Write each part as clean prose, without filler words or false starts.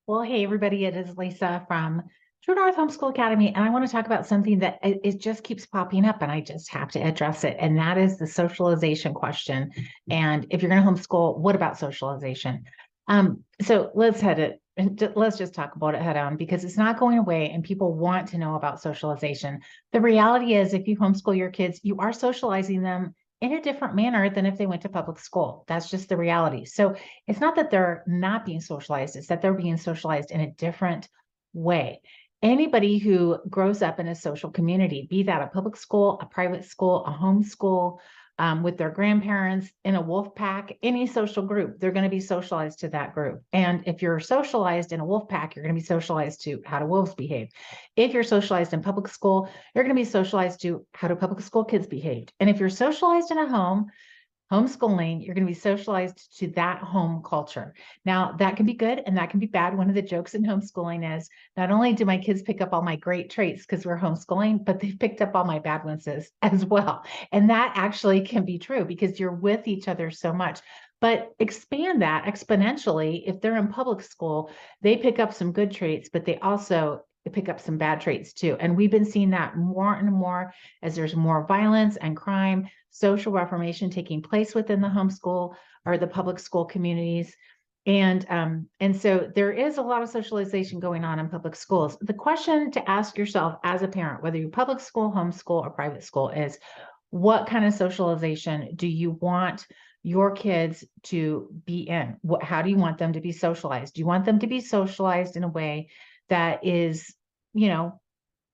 Well, hey, everybody, it is Lisa from True North Homeschool Academy, and I want to talk about something that it just keeps popping up, and I just have to address it, and that is the socialization question. And if you're going to homeschool, what about socialization? So let's just talk about it head on because it's not going away, and people want to know about socialization. The reality is, if you homeschool your kids, you are socializing them in a different manner than if they went to public school. That's just the reality. So it's not that they're not being socialized, it's that they're being socialized in a different way. Anybody who grows up in a social community, be that a public school, a private school, a homeschool, with their grandparents, in a wolf pack, any social group, they're going to be socialized to that group. And if you're socialized in a wolf pack, you're going to be socialized to how do wolves behave. If you're socialized in public school, you're going to be socialized to how do public school kids behave. And if you're socialized in a home, homeschooling, you're going to be socialized to that home culture. Now, that can be good and that can be bad. One of the jokes in homeschooling is not only do my kids pick up all my great traits because we're homeschooling, but they've picked up all my bad ones as well. And that actually can be true because you're with each other so much. But expand that exponentially. If they're in public school, they pick up some good traits, but they also pick up some bad traits too. And we've been seeing that more and more as there's more violence and crime, social reformation taking place within the homeschool or the public school communities. And so there is a lot of socialization going on in public schools. The question to ask yourself as a parent, whether you're public school, homeschool, or private school, is what kind of socialization do you want your kids to be in? How do you want them to be socialized? Do you want them to be socialized in a way that is,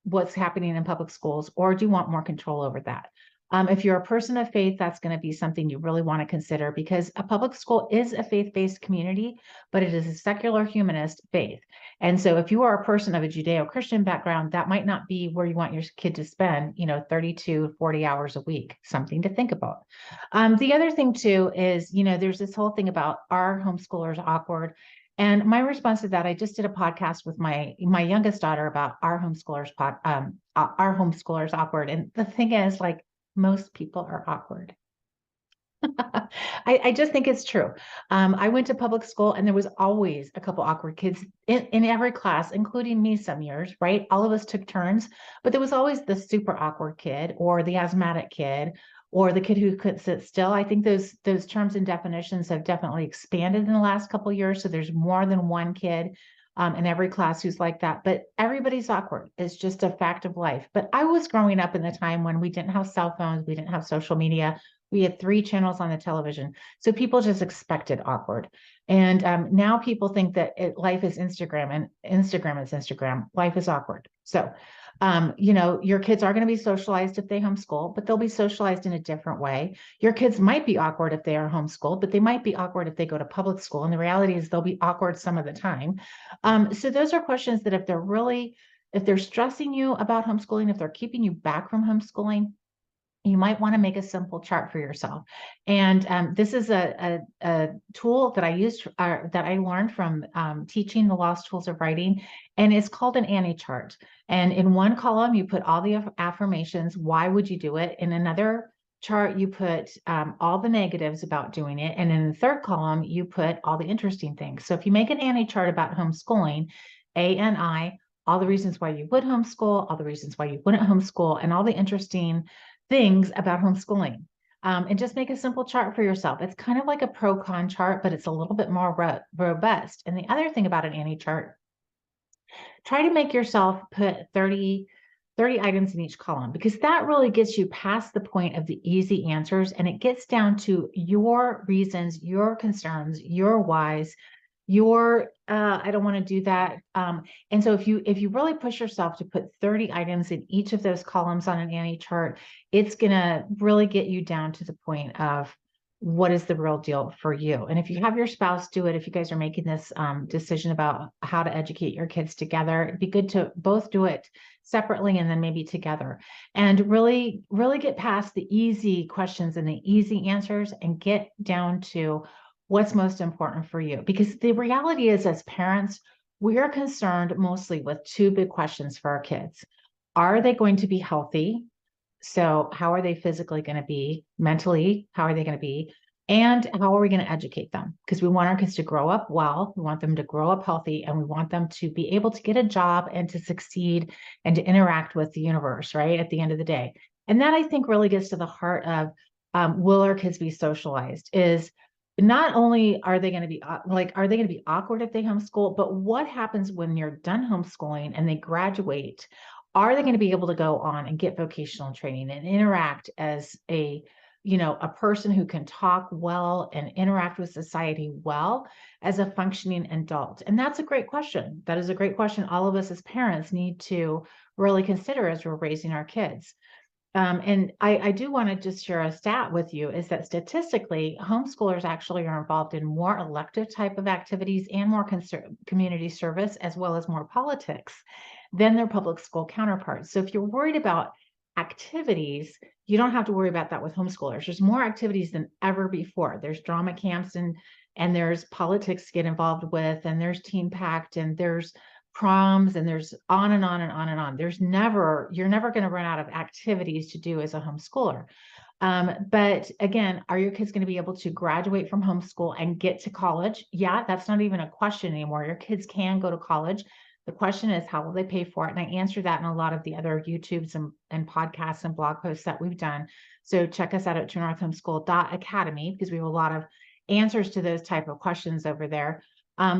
what's happening in public schools, or do you want more control over that? If you're a person of faith, that's going to be something you really want to consider because a public school is a faith-based community, but it is a secular humanist faith. And so if you are a person of a Judeo-Christian background, that might not be where you want your kid to spend, 32, 40 hours a week, something to think about. The other thing too is, there's this whole thing about are homeschoolers awkward? And my response to that, I just did a podcast with my youngest daughter about our homeschoolers awkward. And the thing is, like, most people are awkward. I just think it's true. I went to public school and there was always a couple awkward kids in every class, including me some years, right? All of us took turns, but there was always the super awkward kid or the asthmatic kid or the kid who couldn't sit still. I think those terms and definitions have definitely expanded in the last couple of years. So there's more than one kid in every class who's like that, but everybody's awkward. It's just a fact of life. But I was growing up in the time when we didn't have cell phones, we didn't have social media. We had 3 channels on the television. So people just expected awkward. And now people think that life is Instagram and Instagram is Instagram. Life is awkward. So, your kids are going to be socialized if they homeschool, but they'll be socialized in a different way. Your kids might be awkward if they are homeschooled, but they might be awkward if they go to public school. And the reality is they'll be awkward some of the time. So those are questions that if they're stressing you about homeschooling, if they're keeping you back from homeschooling, you might want to make a simple chart for yourself. And this is a tool that I used, that I learned from teaching the Lost Tools of Writing, and it's called an Annie chart. And in one column, you put all the affirmations. Why would you do it? In another chart, you put all the negatives about doing it. And in the third column, you put all the interesting things. So if you make an Annie chart about homeschooling, ANI, all the reasons why you would homeschool, all the reasons why you wouldn't homeschool, and all the interesting things about homeschooling, and just make a simple chart for yourself. It's kind of like a pro-con chart, but it's a little bit more robust. And the other thing about an Annie chart, try to make yourself put 30 items in each column, because that really gets you past the point of the easy answers and it gets down to your reasons, your concerns, your whys, I don't want to do that. And so if you really push yourself to put 30 items in each of those columns on an Annie chart, it's going to really get you down to the point of what is the real deal for you. And if you have your spouse do it, if you guys are making this decision about how to educate your kids together, it'd be good to both do it separately and then maybe together, and really, really get past the easy questions and the easy answers and get down to what's most important for you. Because the reality is, as parents, we are concerned mostly with 2 big questions for our kids. Are they going to be healthy? So how are they physically going to be? Mentally, how are they going to be? And how are we going to educate them? Because we want our kids to grow up well, we want them to grow up healthy, and we want them to be able to get a job and to succeed and to interact with the universe, right? At the end of the day. And that I think really gets to the heart of will our kids be socialized? Is not only are they going to be are they going to be awkward if they homeschool, but what happens when you're done homeschooling and they graduate? Are they going to be able to go on and get vocational training and interact as a person who can talk well and interact with society well as a functioning adult? And that's a great question. That is a great question all of us as parents need to really consider as we're raising our kids. And I do want to just share a stat with you is that statistically, homeschoolers actually are involved in more elective type of activities and more community service, as well as more politics than their public school counterparts. So if you're worried about activities, you don't have to worry about that with homeschoolers. There's more activities than ever before. There's drama camps and there's politics to get involved with, and there's Teen Pact, and there's proms, and there's on and on and on and on. You're never going to run out of activities to do as a homeschooler. But again, are your kids going to be able to graduate from homeschool and get to college? Yeah, that's not even a question anymore. Your kids can go to college. The question is, how will they pay for it? And I answer that in a lot of the other YouTubes and podcasts and blog posts that we've done. So check us out at truenorthhomeschool.academy, because we have a lot of answers to those type of questions over there.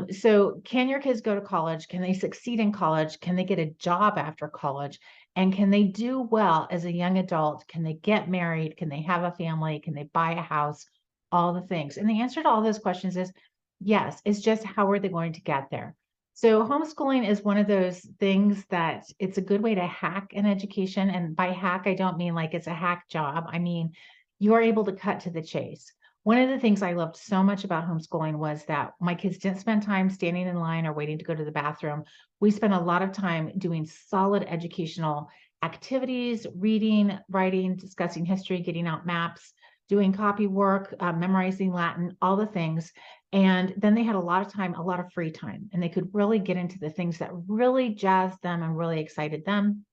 So can your kids go to college? Can they succeed in college? Can they get a job after college? And can they do well as a young adult? Can they get married? Can they have a family? Can they buy a house? All the things. And the answer to all those questions is yes. It's just how are they going to get there? So homeschooling is one of those things that it's a good way to hack an education. And by hack, I don't mean like it's a hack job. I mean, you are able to cut to the chase. One of the things I loved so much about homeschooling was that my kids didn't spend time standing in line or waiting to go to the bathroom. We spent a lot of time doing solid educational activities, reading, writing, discussing history, getting out maps, doing copy work, memorizing Latin, all the things. And then they had a lot of time, a lot of free time, and they could really get into the things that really jazzed them and really excited them.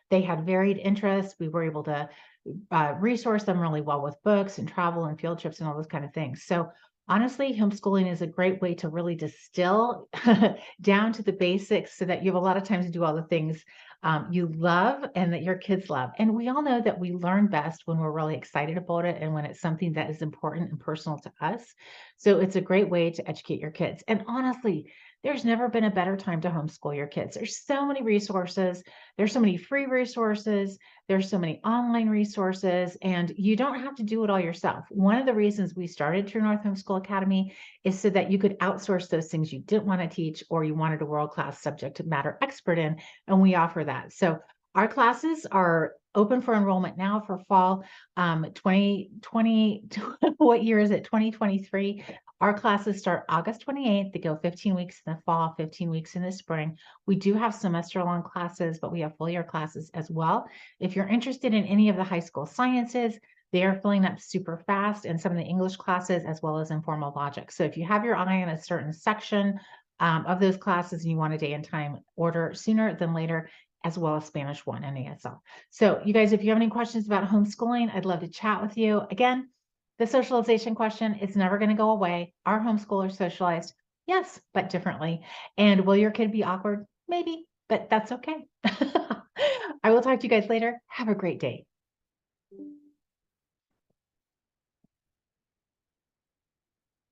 They had varied interests. We were able to resource them really well with books and travel and field trips and all those kind of things. So honestly, homeschooling is a great way to really distill down to the basics so that you have a lot of time to do all the things you love and that your kids love. And we all know that we learn best when we're really excited about it and when it's something that is important and personal to us. So it's a great way to educate your kids. And honestly, there's never been a better time to homeschool your kids. There's so many resources. There's so many free resources. There's so many online resources, and you don't have to do it all yourself. One of the reasons we started True North Homeschool Academy is so that you could outsource those things you didn't want to teach or you wanted a world-class subject matter expert in, and we offer that. So our classes are open for enrollment now for fall 2020. What year is it? 2023. Our classes start August 28th. They go 15 weeks in the fall, 15 weeks in the spring. We do have semester-long classes, but we have full year classes as well. If you're interested in any of the high school sciences, they are filling up super fast, and some of the English classes as well as informal logic. So if you have your eye on a certain section of those classes and you want a day and time, order sooner than later, as well as Spanish 1 and ASL. So you guys, if you have any questions about homeschooling, I'd love to chat with you. Again, the socialization question is never going to go away. Are homeschoolers socialized? Yes, but differently. And will your kid be awkward? Maybe, but that's okay. I will talk to you guys later. Have a great day.